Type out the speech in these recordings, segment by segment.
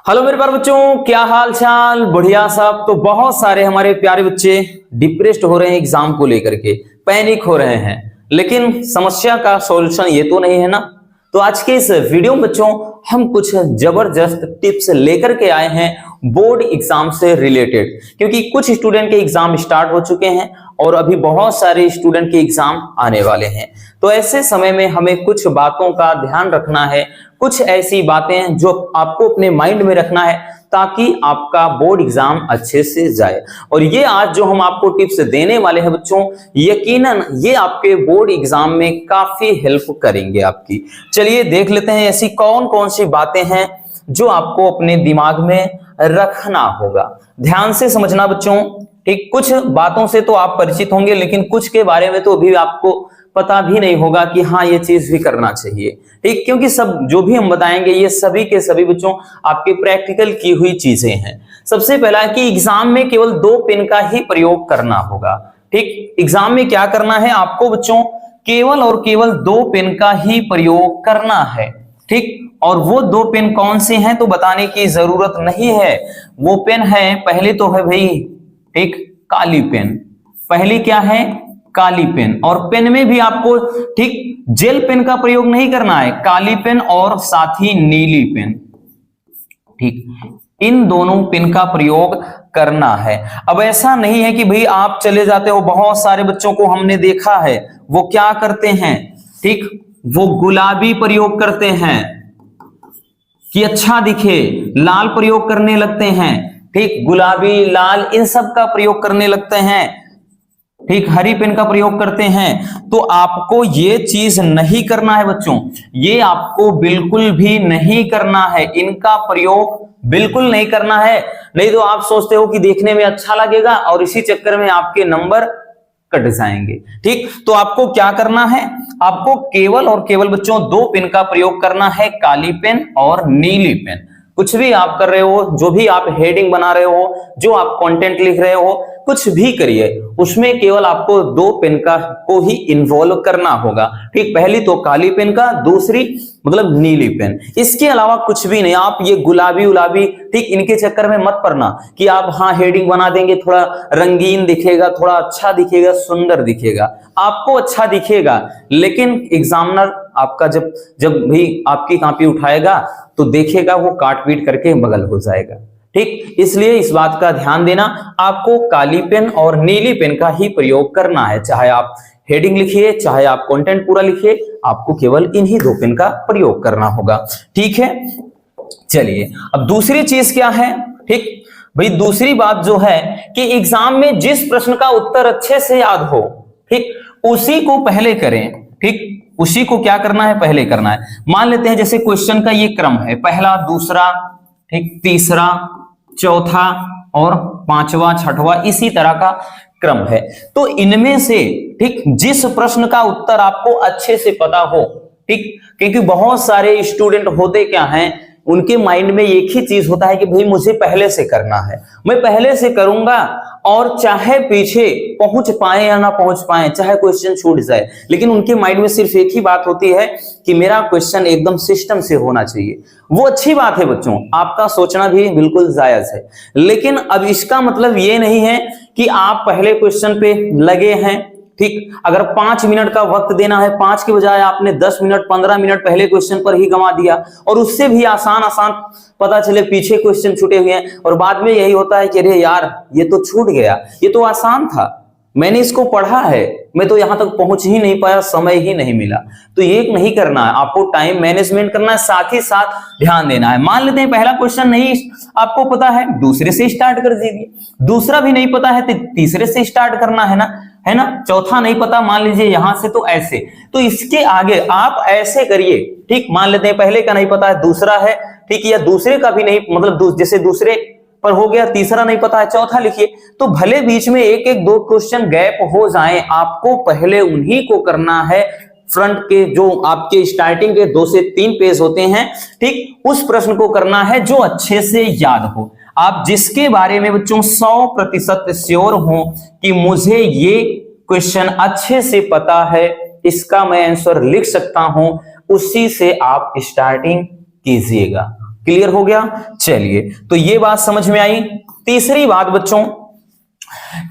Hello मेरे प्यारे बच्चों, क्या हाल चाल? बढ़िया सब। तो बहुत सारे हमारे प्यारे बच्चे डिप्रेस्ड हो रहे हैं एग्जाम को लेकर के, पैनिक हो रहे हैं, लेकिन समस्या का सॉल्यूशन ये तो नहीं है ना। तो आज के इस वीडियो में बच्चों हम कुछ जबरदस्त टिप्स लेकर के आए हैं बोर्ड एग्जाम से रिलेटेड, क्योंकि कुछ स्टूडेंट के एग्जाम स्टार्ट हो चुके हैं और अभी बहुत सारे स्टूडेंट के एग्जाम आने वाले हैं। तो ऐसे समय में हमें कुछ बातों का ध्यान रखना है, कुछ ऐसी बातें जो आपको अपने माइंड में रखना है ताकि आपका बोर्ड एग्जाम अच्छे से जाए। और ये आज जो हम आपको टिप्स देने वाले हैं बच्चों, यकीनन ये आपके बोर्ड एग्जाम में काफी हेल्प करेंगे आपकी। चलिए देख लेते हैं ऐसी कौन कौन सी बातें हैं जो आपको अपने दिमाग में रखना होगा। ध्यान से समझना बच्चों, ठीक। कुछ बातों से तो आप परिचित होंगे, लेकिन कुछ के बारे में तो अभी आपको पता भी नहीं होगा कि हाँ ये चीज भी करना चाहिए, ठीक। क्योंकि सब जो भी हम बताएंगे ये सभी के सभी बच्चों आपके प्रैक्टिकल की हुई चीजें हैं। सबसे पहला है कि एग्जाम में केवल 2 पेन का ही प्रयोग करना होगा, ठीक। एग्जाम में क्या करना है आपको बच्चों, केवल और केवल 2 पेन का ही प्रयोग करना है, ठीक। और वो 2 पेन कौन से हैं तो बताने की जरूरत नहीं है। वो पेन है, पहले तो है भाई, ठीक, काली पेन। पहली क्या है? काली पेन। और पेन में भी आपको, ठीक, जेल पेन का प्रयोग नहीं करना है, काली पेन और साथ ही नीली पेन, ठीक। इन दोनों पेन का प्रयोग करना है। अब ऐसा नहीं है कि भाई आप चले जाते हो, बहुत सारे बच्चों को हमने देखा है वो क्या करते हैं, ठीक, वो गुलाबी प्रयोग करते हैं कि अच्छा दिखे, लाल प्रयोग करने लगते हैं, ठीक, गुलाबी लाल इन सब का प्रयोग करने लगते हैं, ठीक, हरी पेन का प्रयोग करते हैं। तो आपको ये चीज नहीं करना है बच्चों, ये आपको बिल्कुल भी नहीं करना है, इनका प्रयोग बिल्कुल नहीं करना है। नहीं तो आप सोचते हो कि देखने में अच्छा लगेगा और इसी चक्कर में आपके नंबर कट जाएंगे, ठीक। तो आपको क्या करना है, आपको केवल और केवल बच्चों 2 पेन का प्रयोग करना है, काली पेन और नीली पेन। कुछ भी आप कर रहे हो, जो भी आप हेडिंग बना रहे हो, जो आप कंटेंट लिख रहे हो, कुछ भी करिए, उसमें केवल आपको 2 पेन का को ही इन्वॉल्व करना होगा, ठीक। पहली तो काली पेन का, दूसरी मतलब नीली पेन। इसके अलावा कुछ भी नहीं। आप ये गुलाबी उलाबी, ठीक, इनके चक्कर में मत पड़ना कि आप हाँ हेडिंग बना देंगे, थोड़ा रंगीन दिखेगा, थोड़ा अच्छा दिखेगा, सुंदर दिखेगा, आपको अच्छा दिखेगा, लेकिन एग्जामिनर आपका जब जब भी आपकी कॉपी उठाएगा तो देखेगा वो काट पीट करके बगल हो जाएगा, ठीक। इसलिए इस बात का ध्यान देना, आपको काली पेन और नीली पेन का ही प्रयोग करना है। चाहे आप हेडिंग लिखिए, चाहे आप कंटेंट पूरा लिखिए, आपको केवल इन्हीं 2 पेन का प्रयोग करना होगा, ठीक है। चलिए अब दूसरी चीज क्या है, ठीक भाई, दूसरी बात जो है कि एग्जाम में जिस प्रश्न का उत्तर अच्छे से याद हो, ठीक, उसी को पहले करें, ठीक। उसी को क्या करना है, पहले करना है। मान लेते हैं जैसे क्वेश्चन का ये क्रम है, पहला, दूसरा, ठीक, तीसरा, चौथा और 5वां, 6वां, इसी तरह का क्रम है। तो इनमें से, ठीक, जिस प्रश्न का उत्तर आपको अच्छे से पता हो, ठीक, क्योंकि बहुत सारे स्टूडेंट होते क्या हैं, उनके माइंड में एक ही चीज होता है कि भाई मुझे पहले से करना है, मैं पहले से करूंगा, और चाहे पीछे पहुंच पाए या ना पहुंच पाए, चाहे क्वेश्चन छूट जाए, लेकिन उनके माइंड में सिर्फ एक ही बात होती है कि मेरा क्वेश्चन एकदम सिस्टम से होना चाहिए। वो अच्छी बात है बच्चों, आपका सोचना भी बिल्कुल जायज है, लेकिन अब इसका मतलब ये नहीं है कि आप पहले क्वेश्चन पे लगे हैं, ठीक। अगर 5 मिनट का वक्त देना है, 5 के बजाय आपने 10 मिनट 15 मिनट पहले क्वेश्चन पर ही गंवा दिया, और उससे भी आसान आसान पता चले पीछे क्वेश्चन छूटे हुए हैं, और बाद में यही होता है कि अरे यार ये तो छूट गया, ये तो आसान था, मैंने इसको पढ़ा है, मैं तो यहां तक पहुंच ही नहीं पाया, समय ही नहीं मिला। तो ये नहीं करना है, आपको टाइम मैनेजमेंट करना है, साथ ही साथ ध्यान देना है। मान लेते हैं पहला क्वेश्चन नहीं आपको पता है, दूसरे से स्टार्ट कर दीजिए, दूसरा भी नहीं पता है तो तीसरे से स्टार्ट करना है ना, चौथा नहीं पता, मान लीजिए यहां से, तो ऐसे, तो इसके आगे आप ऐसे करिए, ठीक। मान लेते हैं पहले का नहीं पता है, दूसरा है, ठीक, या दूसरे का भी नहीं, मतलब जैसे दूसरे पर हो गया, तीसरा नहीं पता है, चौथा लिखिए। तो भले बीच में 1-1-2 क्वेश्चन गैप हो जाएं, आपको पहले उन्हीं को करना है, फ्रंट के जो आपके स्टार्टिंग के 2 से 3 पेज होते हैं, ठीक, उस प्रश्न को करना है जो अच्छे से याद हो। आप जिसके बारे में बच्चों 100% श्योर हो कि मुझे ये क्वेश्चन अच्छे से पता है, इसका मैं आंसर लिख सकता हूं, उसी से आप स्टार्टिंग कीजिएगा, क्लियर हो गया। चलिए, तो ये बात समझ में आई। तीसरी बात बच्चों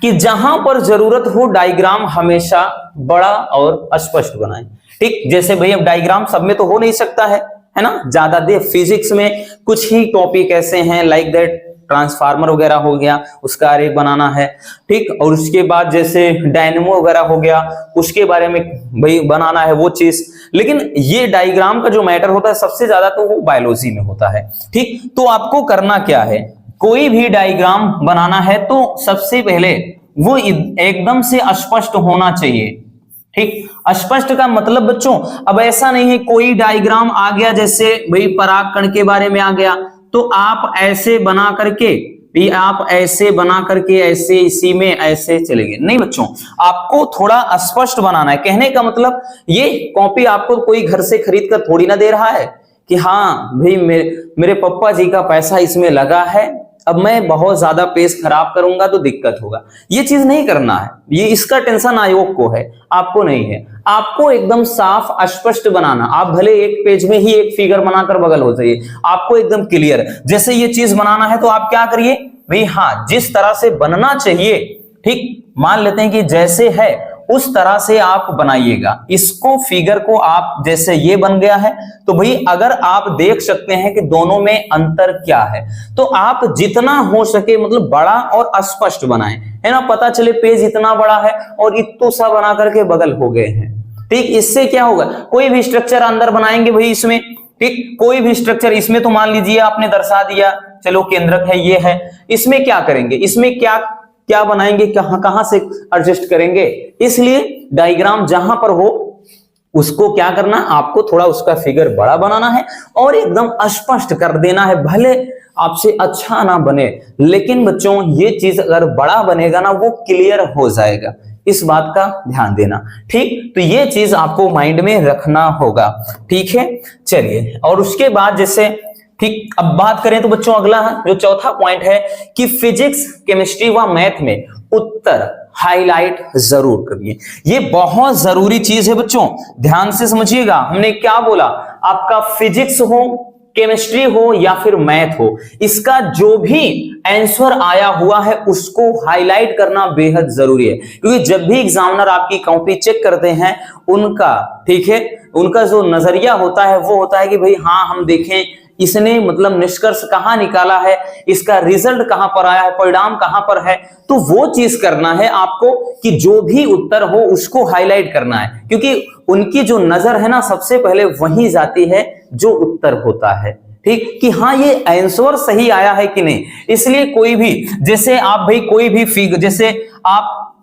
कि जहां पर जरूरत हो डायग्राम हमेशा बड़ा और स्पष्ट बनाएं। ठीक, जैसे भाई अब डायग्राम सब में तो हो नहीं सकता है ना, ज्यादा दे फिजिक्स में कुछ ही टॉपिक ऐसे हैं लाइक दैट ट्रांसफार्मर वगैरह हो गया, उसका आरेख बनाना है। ठीक, और उसके बाद जैसे डायनेमो वगैरह हो गया, उसके बारे में भाई बनाना है वो चीज। लेकिन ये डायग्राम का जो मैटर होता है सबसे ज्यादा तो वो बायोलॉजी में होता है। ठीक, तो आपको करना क्या है, कोई भी डायग्राम बनाना है तो सबसे पहले वो एकदम से स्पष्ट होना चाहिए। ठीक, स्पष्ट का मतलब बच्चों अब ऐसा नहीं है कोई डायग्राम आ गया, जैसे भाई परागकण के बारे में आ गया तो आप ऐसे बना करके ऐसे इसी में ऐसे चलेंगे, नहीं बच्चों, आपको थोड़ा स्पष्ट बनाना है। कहने का मतलब ये कॉपी आपको कोई घर से खरीद कर थोड़ी ना दे रहा है कि हाँ भाई मेरे पप्पा जी का पैसा इसमें लगा है, अब मैं बहुत ज्यादा पेज खराब करूंगा तो दिक्कत होगा। ये चीज नहीं करना है, ये इसका टेंशन आयोग को है, आपको नहीं है। आपको एकदम साफ स्पष्ट बनाना। आप भले एक पेज में ही एक फिगर बनाकर बगल हो जाइए, आपको एकदम क्लियर जैसे ये चीज बनाना है तो आप क्या करिए भाई, हाँ जिस तरह से बनना चाहिए, ठीक, मान लेते हैं कि जैसे है उस तरह से आप बनाइएगा इसको, फिगर को। आप जैसे ये बन गया है तो भाई अगर आप देख सकते हैं कि दोनों में अंतर क्या है तो आप जितना हो सके मतलब बड़ा और स्पष्ट बनाएं, है ना, पता चले पेज इतना बड़ा है और इतना सा बना करके बगल हो गए हैं। ठीक, इससे क्या होगा, कोई भी स्ट्रक्चर अंदर बनाएंगे भाई इसमें, ठीक, कोई भी स्ट्रक्चर इसमें तो मान लीजिए आपने दर्शा दिया, चलो केंद्रक है ये है, इसमें क्या करेंगे, इसमें क्या बनाएंगे, कहां से एडजस्ट करेंगे। इसलिए डायग्राम जहां पर हो उसको क्या करना, आपको थोड़ा उसका फिगर बड़ा बनाना है और एकदम स्पष्ट कर देना है। भले आपसे अच्छा ना बने लेकिन बच्चों ये चीज अगर बड़ा बनेगा ना वो क्लियर हो जाएगा, इस बात का ध्यान देना। ठीक, तो ये चीज आपको माइंड में रखना होगा। ठीक है, चलिए, और उसके बाद जैसे ठीक, अब बात करें तो बच्चों अगला जो चौथा पॉइंट है कि फिजिक्स, केमिस्ट्री व मैथ में उत्तर हाईलाइट जरूर करिए। ये बहुत जरूरी चीज है बच्चों, ध्यान से समझिएगा। हमने क्या बोला, आपका फिजिक्स हो, केमिस्ट्री हो या फिर मैथ हो, इसका जो भी आंसर आया हुआ है उसको हाईलाइट करना बेहद जरूरी है। क्योंकि जब भी एग्जामिनर आपकी कॉपी चेक करते हैं उनका, ठीक है, उनका जो नजरिया होता है वो होता है कि भाई हाँ हम देखें इसने मतलब निष्कर्ष कहां निकाला है, इसका रिजल्ट कहां पर आया है, परिणाम कहां पर है। तो वो चीज करना है आपको कि जो भी उत्तर हो उसको हाईलाइट करना है, क्योंकि उनकी जो नजर है ना सबसे पहले वहीं जाती है जो उत्तर होता है। ठीक, कि हाँ ये आंसर सही आया है कि नहीं। इसलिए कोई भी, जैसे आप भाई कोई भी फिगर, जैसे आप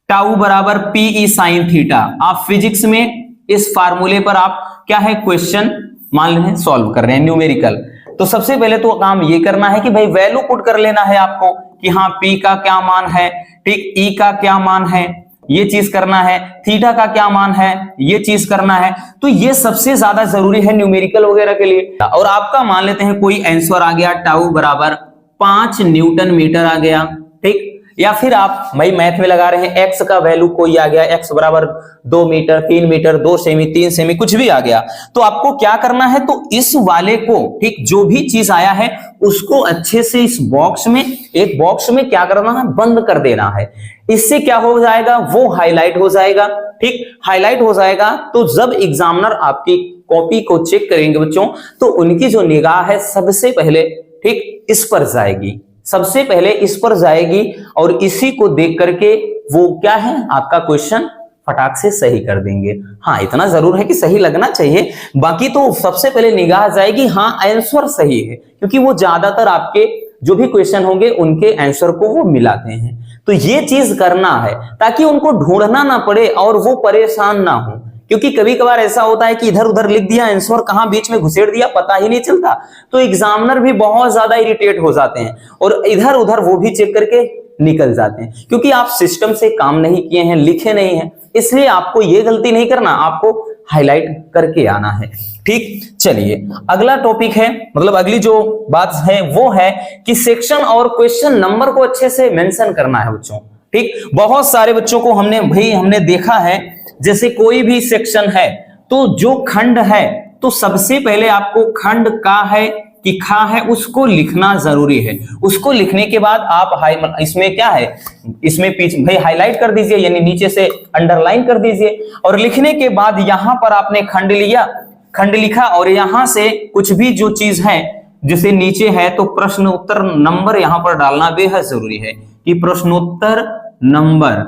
टाउ बराबर पीई साइन थीटा, आप फिजिक्स में इस फार्मूले पर आप क्या है क्वेश्चन मान लें सॉल्व कर रहे हैं न्यूमेरिकल, तो सबसे पहले तो काम ये करना है कि भाई वैल्यू पुट कर लेना है आपको कि हाँ पी का क्या मान है, ठीक, ई का क्या मान है, ये चीज करना है, थीटा का क्या मान है, ये चीज करना है। तो ये सबसे ज्यादा जरूरी है न्यूमेरिकल वगैरह के लिए। और आपका मान लेते हैं कोई आंसर आ गया टाउ बराबर 5 न्यूटन मीटर आ गया, ठीक, या फिर आप भाई मैथ में लगा रहे हैं एक्स का वैल्यू कोई आ गया, एक्स बराबर 2 मीटर, 3 मीटर, 2 सेमी, 3 सेमी, कुछ भी आ गया, तो आपको क्या करना है, तो इस वाले को, ठीक, जो भी चीज आया है उसको अच्छे से इस बॉक्स में, एक बॉक्स में क्या करना है, बंद कर देना है। इससे क्या हो जाएगा, वो हाईलाइट हो जाएगा। ठीक, हाईलाइट हो जाएगा तो जब एग्जामिनर आपकी कॉपी को चेक करेंगे बच्चों तो उनकी जो निगाह है सबसे पहले, ठीक, इस पर जाएगी, सबसे पहले इस पर जाएगी और इसी को देख करके वो क्या है आपका क्वेश्चन फटाक से सही कर देंगे। हाँ इतना जरूर है कि सही लगना चाहिए, बाकी तो सबसे पहले निगाह जाएगी हाँ आंसर सही है, क्योंकि वो ज्यादातर आपके जो भी क्वेश्चन होंगे उनके आंसर को वो मिलाते हैं। तो ये चीज करना है ताकि उनको ढूंढना ना पड़े और वो परेशान ना हो, क्योंकि कभी कभार ऐसा होता है कि इधर उधर लिख दिया आंसर, कहां बीच में घुसेड़ दिया पता ही नहीं चलता, तो एग्जामिनर भी बहुत ज्यादा इरिटेट हो जाते हैं और इधर उधर वो भी चेक करके निकल जाते हैं, क्योंकि आप सिस्टम से काम नहीं किए हैं, लिखे नहीं हैं। इसलिए आपको ये गलती नहीं करना, आपको हाईलाइट करके आना है। ठीक, चलिए अगला टॉपिक है, मतलब अगली जो बात है वो है कि सेक्शन और क्वेश्चन नंबर को अच्छे से मेंशन करना है बच्चों। ठीक, बहुत सारे बच्चों को हमने देखा है, जैसे कोई भी सेक्शन है तो जो खंड है तो सबसे पहले आपको खंड का है कि खा है उसको लिखना जरूरी है। उसको लिखने के बाद आप इसमें क्या है, इसमें पीछे भाई हाईलाइट कर दीजिए, यानी नीचे से अंडरलाइन कर दीजिए। और लिखने के बाद यहां पर आपने खंड लिया, खंड लिखा और यहां से कुछ भी जो चीज है जैसे नीचे है तो प्रश्न उत्तर नंबर यहां पर डालना बेहद जरूरी है कि प्रश्नोत्तर नंबर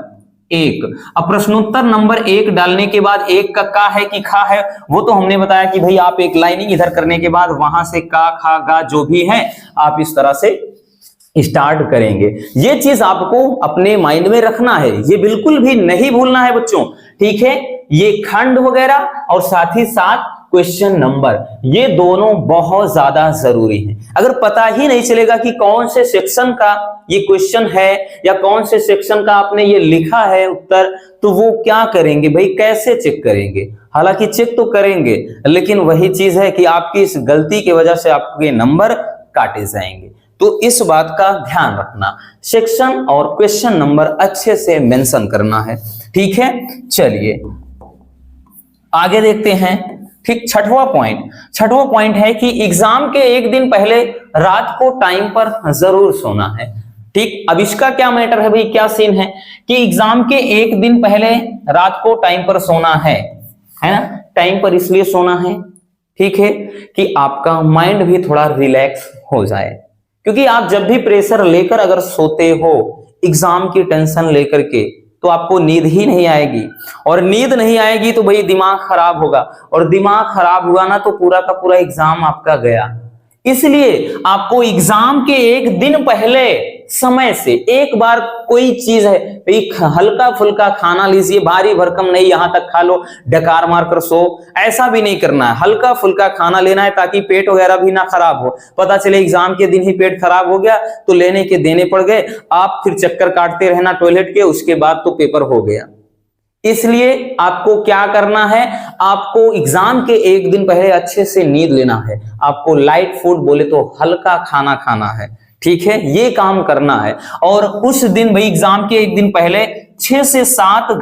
1। अब प्रश्नोत्तर नंबर 1 डालने के बाद एक का है कि खा है, वो तो हमने बताया कि भाई आप एक लाइनिंग इधर करने के बाद वहां से का खा गा जो भी है आप इस तरह से स्टार्ट करेंगे। ये चीज आपको अपने माइंड में रखना है, ये बिल्कुल भी नहीं भूलना है बच्चों, ठीक है। ये खंड वगैरह और साथ ही साथ क्वेश्चन नंबर, ये दोनों बहुत ज्यादा जरूरी हैं। अगर पता ही नहीं चलेगा कि कौन से सेक्शन का ये क्वेश्चन है या कौन से सेक्शन का आपने ये लिखा है उत्तर, तो वो क्या करेंगे भाई, कैसे चेक करेंगे। हालांकि चेक तो करेंगे, लेकिन वही चीज है कि आपकी इस गलती की वजह से आपके नंबर काटे जाएंगे। तो इस बात का ध्यान रखना, सेक्शन और क्वेश्चन नंबर अच्छे से मेंशन करना है, ठीक है। चलिए आगे देखते हैं। ठीक, छठवां पॉइंट है कि एग्जाम के एक दिन पहले रात को टाइम पर जरूर सोना है। ठीक, अब इसका क्या मैटर है भाई, क्या सीन है कि एग्जाम के एक दिन पहले रात को टाइम पर सोना है ना। टाइम पर इसलिए सोना है, ठीक है, कि आपका माइंड भी थोड़ा रिलैक्स हो जाए। क्योंकि आप जब भी प्रेशर लेकर अगर सोते हो एग्जाम की टेंशन लेकर के, तो आपको नींद ही नहीं आएगी, और नींद नहीं आएगी तो भाई दिमाग खराब होगा, और दिमाग खराब हुआ ना तो पूरा का पूरा एग्जाम आपका गया। इसलिए आपको एग्जाम के एक दिन पहले समय से एक बार कोई चीज है एक हल्का फुल्का खाना लीजिए, भारी भरकम नहीं यहां तक खा लो डकार मार कर सो, ऐसा भी नहीं करना है। हल्का फुल्का खाना लेना है ताकि पेट वगैरह भी ना खराब हो। पता चले एग्जाम के दिन ही पेट खराब हो गया तो लेने के देने पड़ गए, आप फिर चक्कर काटते रहना टॉयलेट के, उसके बाद तो पेपर हो गया। इसलिए आपको क्या करना है, आपको एग्जाम के एक दिन पहले अच्छे से नींद लेना है, आपको लाइट फूड बोले तो हल्का खाना खाना है, ठीक है, ये काम करना है। और उस दिन भाई एग्जाम के एक दिन पहले 6 से 7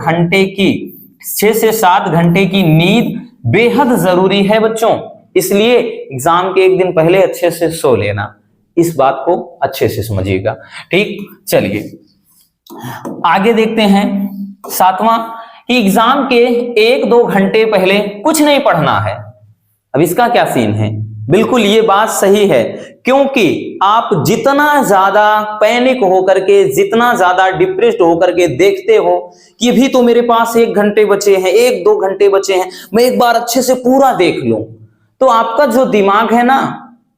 घंटे की नींद बेहद जरूरी है बच्चों। इसलिए एग्जाम के एक दिन पहले अच्छे से सो लेना, इस बात को अच्छे से समझिएगा, ठीक। चलिए आगे देखते हैं। 7वां कि एग्जाम के 1-2 घंटे पहले कुछ नहीं पढ़ना है। अब इसका क्या सीन है, बिल्कुल ये बात सही है, क्योंकि आप जितना ज्यादा पैनिक होकर के, जितना ज्यादा डिप्रेस्ड होकर के देखते हो कि भी तो मेरे पास 1 घंटे बचे हैं, 1-2 घंटे बचे हैं, मैं एक बार अच्छे से पूरा देख लूं, तो आपका जो दिमाग है ना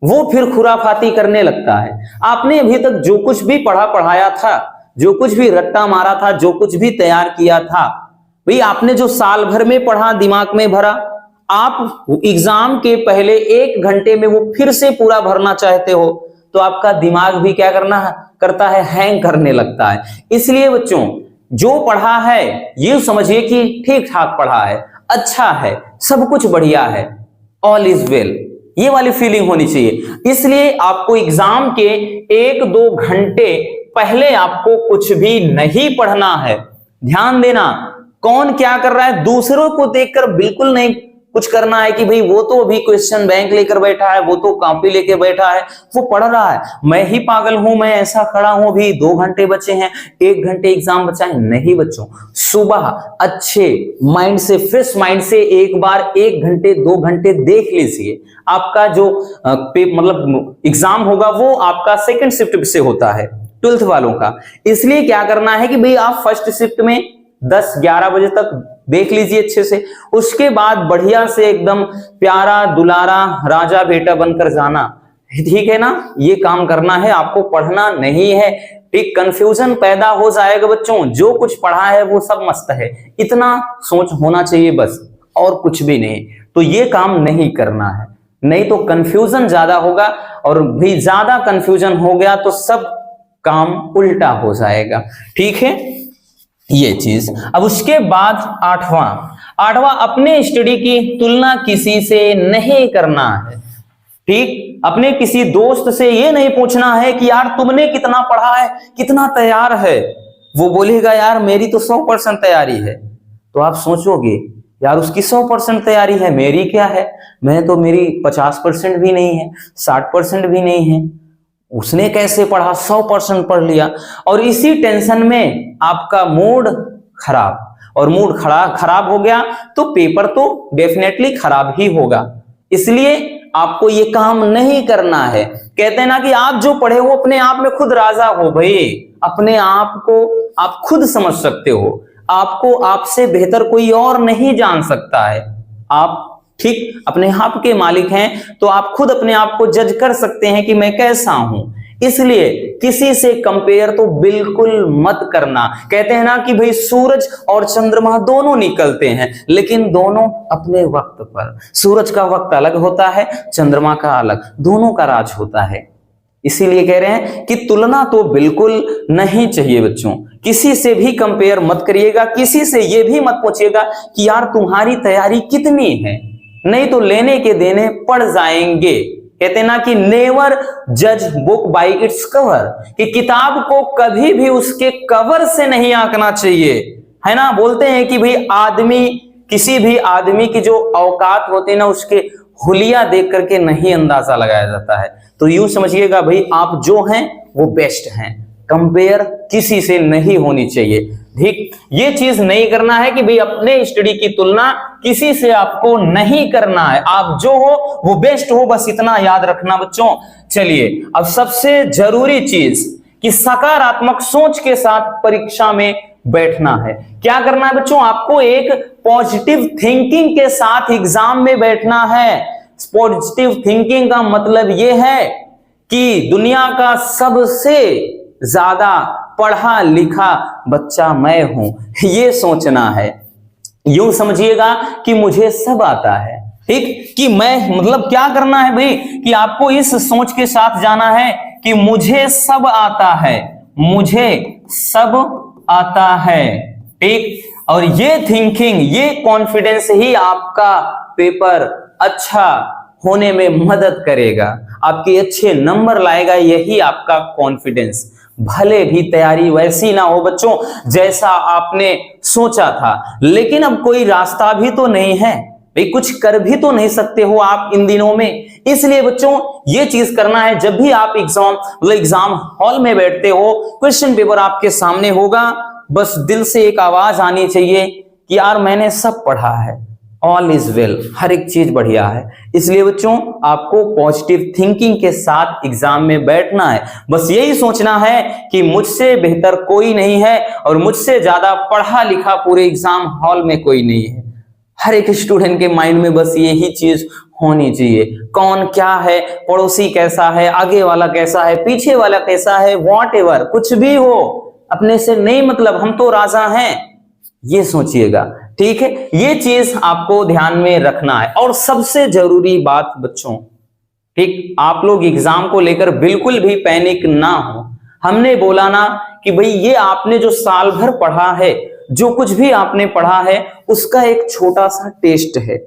वो फिर खुराफाती करने लगता है। आपने अभी तक जो कुछ भी पढ़ाया था, जो कुछ भी रट्टा मारा था, जो कुछ भी तैयार किया था, भाई आपने जो साल भर में पढ़ा दिमाग में भरा, आप एग्जाम के पहले 1 घंटे में वो फिर से पूरा भरना चाहते हो, तो आपका दिमाग भी क्या करता है, हैंग करने लगता है। इसलिए बच्चों जो पढ़ा है ये समझिए कि ठीक ठाक पढ़ा है, अच्छा है, सब कुछ बढ़िया है, ऑल इज वेल, ये वाली फीलिंग होनी चाहिए। इसलिए आपको एग्जाम के 1-2 घंटे पहले आपको कुछ भी नहीं पढ़ना है। ध्यान देना, कौन क्या कर रहा है दूसरों को देखकर बिल्कुल नहीं कुछ करना है कि भाई वो तो अभी क्वेश्चन बैंक लेकर बैठा है, वो तो कॉपी लेके बैठा है, वो पढ़ रहा है, मैं ही पागल हूं, मैं ऐसा खड़ा हूं, अभी 2 घंटे बचे हैं, 1 घंटे एग्जाम बचा है। नहीं बच्चों, सुबह अच्छे माइंड से, फ्रेश माइंड से एक बार 1 घंटे 2 घंटे देख लीजिए। आपका जो मतलब एग्जाम होगा वो आपका सेकंड शिफ्ट से होता है 12th वालों का। इसलिए क्या करना है कि भाई आप फर्स्ट शिफ्ट में 10-11 बजे तक देख लीजिए अच्छे से, उसके बाद बढ़िया से एकदम प्यारा दुलारा राजा बेटा बनकर जाना, ठीक है ना। ये काम करना है, आपको पढ़ना नहीं है, ठीक। कंफ्यूजन पैदा हो जाएगा बच्चों, जो कुछ पढ़ा है वो सब मस्त है, इतना सोच होना चाहिए बस, और कुछ भी नहीं। तो ये काम नहीं करना है, नहीं तो कंफ्यूजन ज्यादा होगा, और भी ज्यादा कंफ्यूजन हो गया तो सब काम उल्टा हो जाएगा, ठीक है, ये चीज। अब उसके बाद 8वां अपने स्टडी की तुलना किसी से नहीं करना है, ठीक। अपने किसी दोस्त से ये नहीं पूछना है कि यार तुमने कितना पढ़ा है, कितना तैयार है। वो बोलेगा यार मेरी तो 100% तैयारी है, तो आप सोचोगे यार उसकी 100% तैयारी है, मेरी क्या है, मेरी 50% भी नहीं है, 60% भी नहीं है। उसने कैसे पढ़ा, 100% पढ़ लिया, और इसी टेंशन में आपका मूड खराब, और मूड खराब हो गया तो पेपर तो डेफिनेटली खराब ही होगा। इसलिए आपको ये काम नहीं करना है। कहते हैं ना कि आप जो पढ़े हो अपने आप में खुद राजा हो भाई, अपने आप को आप खुद समझ सकते हो, आपको आपसे बेहतर कोई और नहीं जान सकता है। आप ठीक अपने आप के मालिक हैं, तो आप खुद अपने आप को जज कर सकते हैं कि मैं कैसा हूं। इसलिए किसी से कंपेयर तो बिल्कुल मत करना। कहते हैं ना कि भाई सूरज और चंद्रमा दोनों निकलते हैं, लेकिन दोनों अपने वक्त पर। सूरज का वक्त अलग होता है, चंद्रमा का अलग, दोनों का राज होता है। इसीलिए कह रहे हैं कि तुलना तो बिल्कुल नहीं चाहिए बच्चों। किसी से भी कंपेयर मत करिएगा, किसी से ये भी मत पूछिएगा कि यार तुम्हारी तैयारी कितनी है, नहीं तो लेने के देने पड़ जाएंगे। कहते हैं ना कि नेवर जज बुक बाय इट्स कवर, कि किताब को कभी भी उसके कवर से नहीं आंकना चाहिए, है ना। बोलते हैं कि भाई आदमी, किसी भी आदमी की जो औकात होती है ना, उसके हुलिया देख करके नहीं अंदाजा लगाया जाता है। तो यूं समझिएगा भाई आप जो हैं वो बेस्ट हैं, कंपेयर किसी से नहीं होनी चाहिए। ठीक, ये चीज नहीं करना है कि भाई अपने स्टडी की तुलना किसी से आपको नहीं करना है। आप जो हो वो बेस्ट हो, बस इतना याद रखना बच्चों। चलिए अब सबसे जरूरी चीज कि सकारात्मक सोच के साथ परीक्षा में बैठना है। क्या करना है बच्चों, आपको एक पॉजिटिव थिंकिंग के साथ एग्जाम में बैठना है। पॉजिटिव थिंकिंग का मतलब यह है कि दुनिया का सबसे ज्यादा पढ़ा लिखा बच्चा मैं हूं, ये सोचना है। यूं समझिएगा कि मुझे सब आता है। ठीक, कि मैं मतलब क्या करना है भाई, कि आपको इस सोच के साथ जाना है कि मुझे सब आता है, मुझे सब आता है। ठीक, और ये थिंकिंग, ये कॉन्फिडेंस ही आपका पेपर अच्छा होने में मदद करेगा, आपके अच्छे नंबर लाएगा, यही आपका कॉन्फिडेंस। भले भी तैयारी वैसी ना हो बच्चों जैसा आपने सोचा था, लेकिन अब कोई रास्ता भी तो नहीं है भाई, कुछ कर भी तो नहीं सकते हो आप इन दिनों में। इसलिए बच्चों ये चीज करना है, जब भी आप एग्जाम हॉल में बैठते हो, क्वेश्चन पेपर आपके सामने होगा, बस दिल से एक आवाज आनी चाहिए कि यार मैंने सब पढ़ा है, ऑल इज वेल, हर एक चीज बढ़िया है। इसलिए बच्चों आपको पॉजिटिव थिंकिंग के साथ एग्जाम में बैठना है। बस यही सोचना है कि मुझसे बेहतर कोई नहीं है और मुझसे ज्यादा पढ़ा लिखा पूरे एग्जाम हॉल में कोई नहीं है। हर एक स्टूडेंट के माइंड में बस यही चीज होनी चाहिए। कौन क्या है, पड़ोसी कैसा है, आगे वाला कैसा है, पीछे वाला कैसा है, व्हाटएवर, कुछ भी हो, अपने से नहीं मतलब, हम तो राजा हैं, ये सोचिएगा। ठीक है, ये चीज आपको ध्यान में रखना है। और सबसे जरूरी बात बच्चों, ठीक, आप लोग एग्जाम को लेकर बिल्कुल भी पैनिक ना हो। हमने बोला ना कि भाई ये आपने जो साल भर पढ़ा है, जो कुछ भी आपने पढ़ा है, उसका एक छोटा सा टेस्ट है।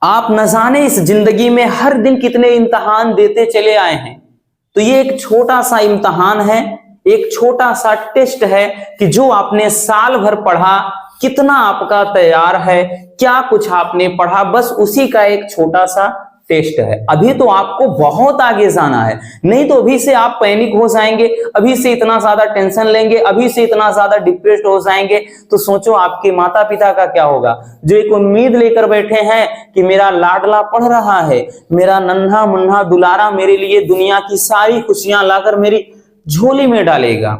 आप न जाने इस जिंदगी में हर दिन कितने इम्तिहान देते चले आए हैं, तो ये एक छोटा सा इम्तिहान है, एक छोटा सा टेस्ट है कि जो आपने साल भर पढ़ा, कितना आपका तैयार है, क्या कुछ आपने पढ़ा, बस उसी का एक छोटा सा टेस्ट है। अभी तो आपको बहुत आगे जाना है, नहीं तो अभी से आप पैनिक हो जाएंगे, अभी से इतना ज्यादा टेंशन लेंगे, अभी से इतना ज्यादा डिप्रेस्ड हो जाएंगे, तो सोचो आपके माता पिता का क्या होगा, जो एक उम्मीद लेकर बैठे हैं कि मेरा लाडला पढ़ रहा है, मेरा नन्हा मुन्ना दुलारा मेरे लिए दुनिया की सारी खुशियां लाकर मेरी झोली में डालेगा।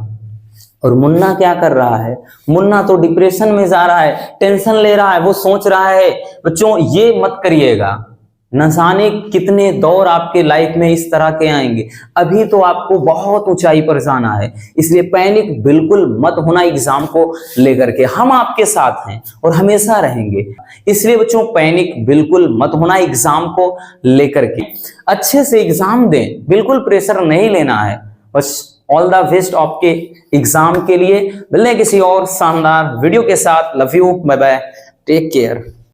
और मुन्ना क्या कर रहा है, मुन्ना तो डिप्रेशन में जा रहा है, टेंशन ले रहा है, वो सोच रहा है। बच्चों ये मत करिएगा, न जाने कितने दौर आपके लाइफ में इस तरह के आएंगे। अभी तो आपको बहुत ऊंचाई पर जाना है, इसलिए पैनिक बिल्कुल मत होना एग्जाम को लेकर के। हम आपके साथ हैं और हमेशा रहेंगे, इसलिए बच्चों पैनिक बिल्कुल मत होना एग्जाम को लेकर के। अच्छे से एग्जाम दें, बिल्कुल प्रेशर नहीं लेना है। बस ऑल द बेस्ट आपके एग्जाम के लिए। मिलने किसी और शानदार वीडियो के साथ। Love you, bye bye, take care.